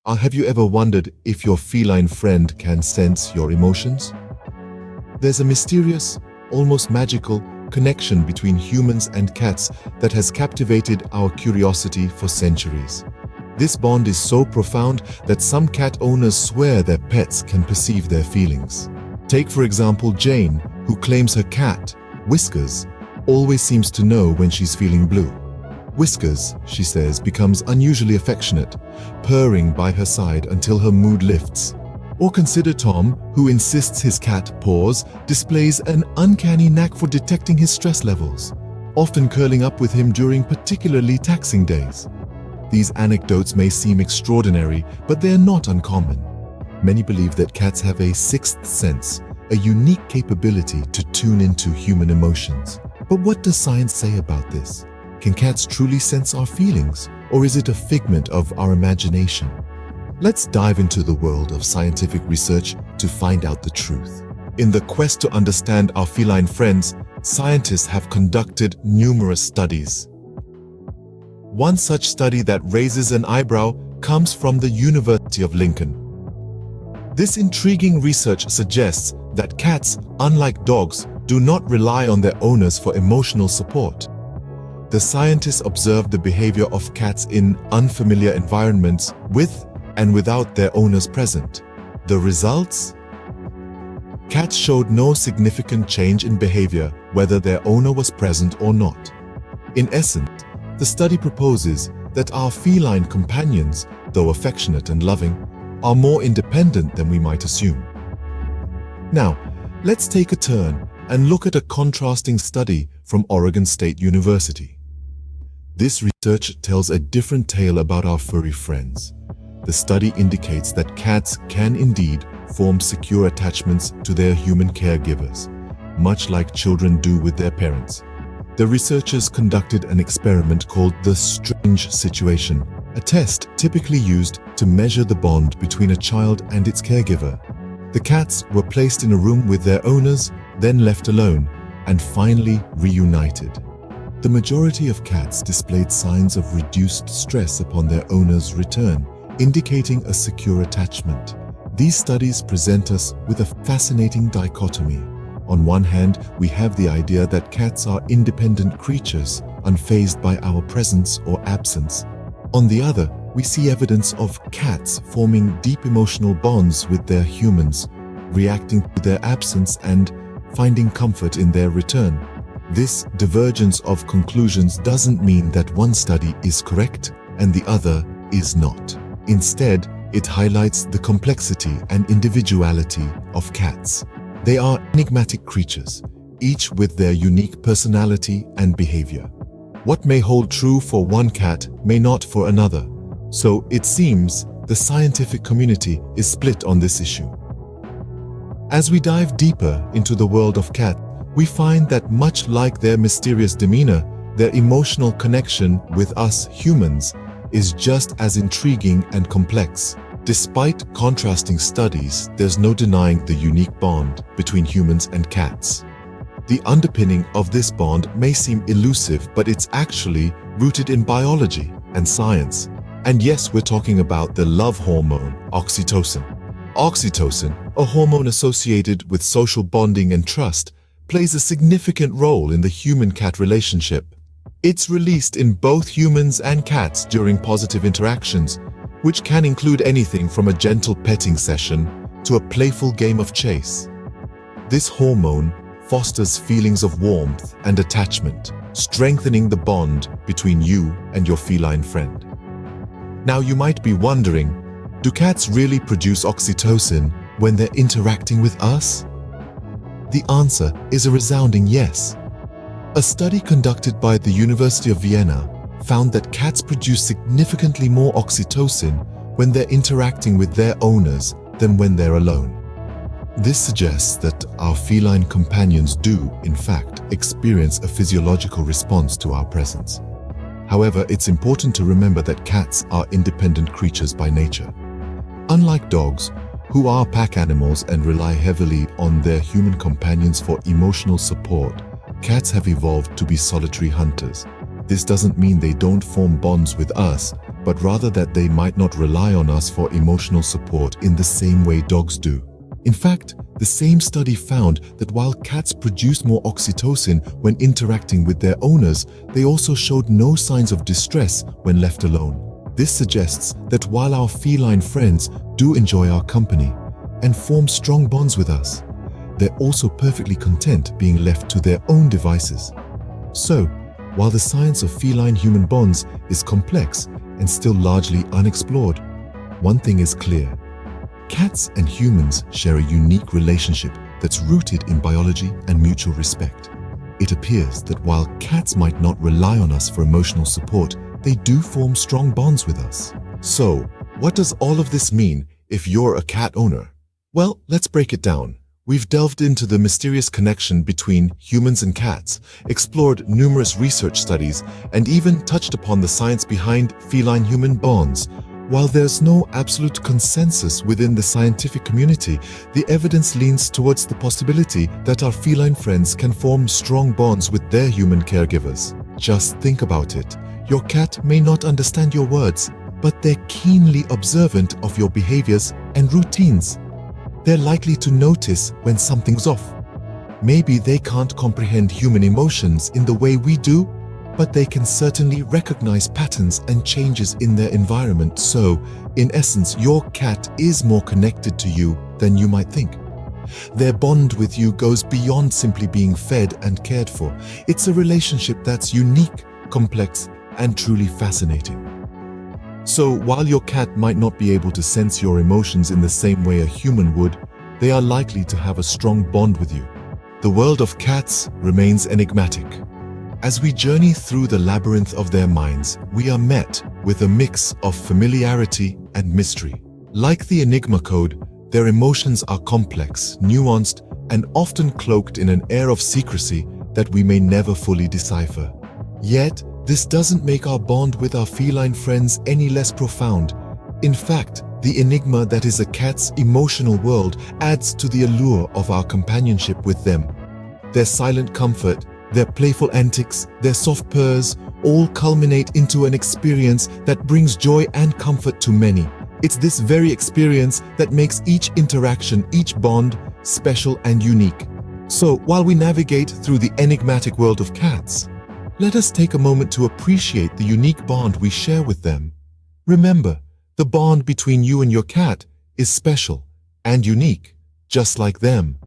Have you ever wondered if your feline friend can sense your emotions? There's a mysterious, almost magical connection between humans and cats that has captivated our curiosity for centuries. This bond is so profound that some cat owners swear their pets can perceive their feelings. Take, for example, Jane, who claims her cat, Whiskers, always seems to know when she's feeling blue. Whiskers, she says, becomes unusually affectionate, purring by her side until her mood lifts. Or consider Tom, who insists his cat, Paws, displays an uncanny knack for detecting his stress levels, often curling up with him during particularly taxing days. These anecdotes may seem extraordinary, but they are not uncommon. Many believe that cats have a sixth sense, a unique capability to tune into human emotions. But what does science say about this? Can cats truly sense our feelings, or is it a figment of our imagination? Let's dive into the world of scientific research to find out the truth. In the quest to understand our feline friends, scientists have conducted numerous studies. One such study that raises an eyebrow comes from the University of Lincoln. This intriguing research suggests that cats, unlike dogs, do not rely on their owners for emotional support. The scientists observed the behavior of cats in unfamiliar environments with and without their owners present. The results? Cats showed no significant change in behavior whether their owner was present or not. In essence, the study proposes that our feline companions, though affectionate and loving, are more independent than we might assume. Now, let's take a turn and look at a contrasting study from Oregon State University. This research tells a different tale about our furry friends. The study indicates that cats can indeed form secure attachments to their human caregivers, much like children do with their parents. The researchers conducted an experiment called the strange situation, a test typically used to measure the bond between a child and its caregiver. The cats were placed in a room with their owners, then left alone, and finally reunited. The majority of cats displayed signs of reduced stress upon their owner's return, indicating a secure attachment. These studies present us with a fascinating dichotomy. On one hand, we have the idea that cats are independent creatures, unfazed by our presence or absence. On the other, we see evidence of cats forming deep emotional bonds with their humans, reacting to their absence and finding comfort in their return. This divergence of conclusions doesn't mean that one study is correct and the other is not. Instead, it highlights the complexity and individuality of cats. They are enigmatic creatures, each with their unique personality and behavior. What may hold true for one cat may not for another. So it seems the scientific community is split on this issue. As we dive deeper into the world of cats, we find that much like their mysterious demeanor, their emotional connection with us humans is just as intriguing and complex. Despite contrasting studies, there's no denying the unique bond between humans and cats. The underpinning of this bond may seem elusive, but it's actually rooted in biology and science. And yes, we're talking about the love hormone, oxytocin. Oxytocin, a hormone associated with social bonding and trust, plays a significant role in the human-cat relationship. It's released in both humans and cats during positive interactions, which can include anything from a gentle petting session to a playful game of chase. This hormone fosters feelings of warmth and attachment, strengthening the bond between you and your feline friend. Now you might be wondering, do cats really produce oxytocin when they're interacting with us? The answer is a resounding yes. A study conducted by the University of Vienna found that cats produce significantly more oxytocin when they're interacting with their owners than when they're alone. This suggests that our feline companions do, in fact, experience a physiological response to our presence. However, it's important to remember that cats are independent creatures by nature. Unlike dogs, who are pack animals and rely heavily on their human companions for emotional support, cats have evolved to be solitary hunters. This doesn't mean they don't form bonds with us, but rather that they might not rely on us for emotional support in the same way dogs do. In fact, the same study found that while cats produce more oxytocin when interacting with their owners, they also showed no signs of distress when left alone. This suggests that while our feline friends do enjoy our company and form strong bonds with us, they're also perfectly content being left to their own devices. So, while the science of feline-human bonds is complex and still largely unexplored, one thing is clear. Cats and humans share a unique relationship that's rooted in biology and mutual respect. It appears that while cats might not rely on us for emotional support, they do form strong bonds with us. So, what does all of this mean if you're a cat owner? Well, let's break it down. We've delved into the mysterious connection between humans and cats, explored numerous research studies, and even touched upon the science behind feline-human bonds. While there's no absolute consensus within the scientific community, the evidence leans towards the possibility that our feline friends can form strong bonds with their human caregivers. Just think about it. Your cat may not understand your words, but they're keenly observant of your behaviors and routines. They're likely to notice when something's off. Maybe they can't comprehend human emotions in the way we do, but they can certainly recognize patterns and changes in their environment. So, in essence, your cat is more connected to you than you might think. Their bond with you goes beyond simply being fed and cared for. It's a relationship that's unique, complex, and truly fascinating. So, while your cat might not be able to sense your emotions in the same way a human would, they are likely to have a strong bond with you. The world of cats remains enigmatic. As we journey through the labyrinth of their minds, we are met with a mix of familiarity and mystery. Like the Enigma code, their emotions are complex, nuanced, and often cloaked in an air of secrecy that we may never fully decipher. Yet, this doesn't make our bond with our feline friends any less profound. In fact, the enigma that is a cat's emotional world adds to the allure of our companionship with them. Their silent comfort, their playful antics, their soft purrs, all culminate into an experience that brings joy and comfort to many. It's this very experience that makes each interaction, each bond, special and unique. So, while we navigate through the enigmatic world of cats, let us take a moment to appreciate the unique bond we share with them. Remember, the bond between you and your cat is special and unique, just like them.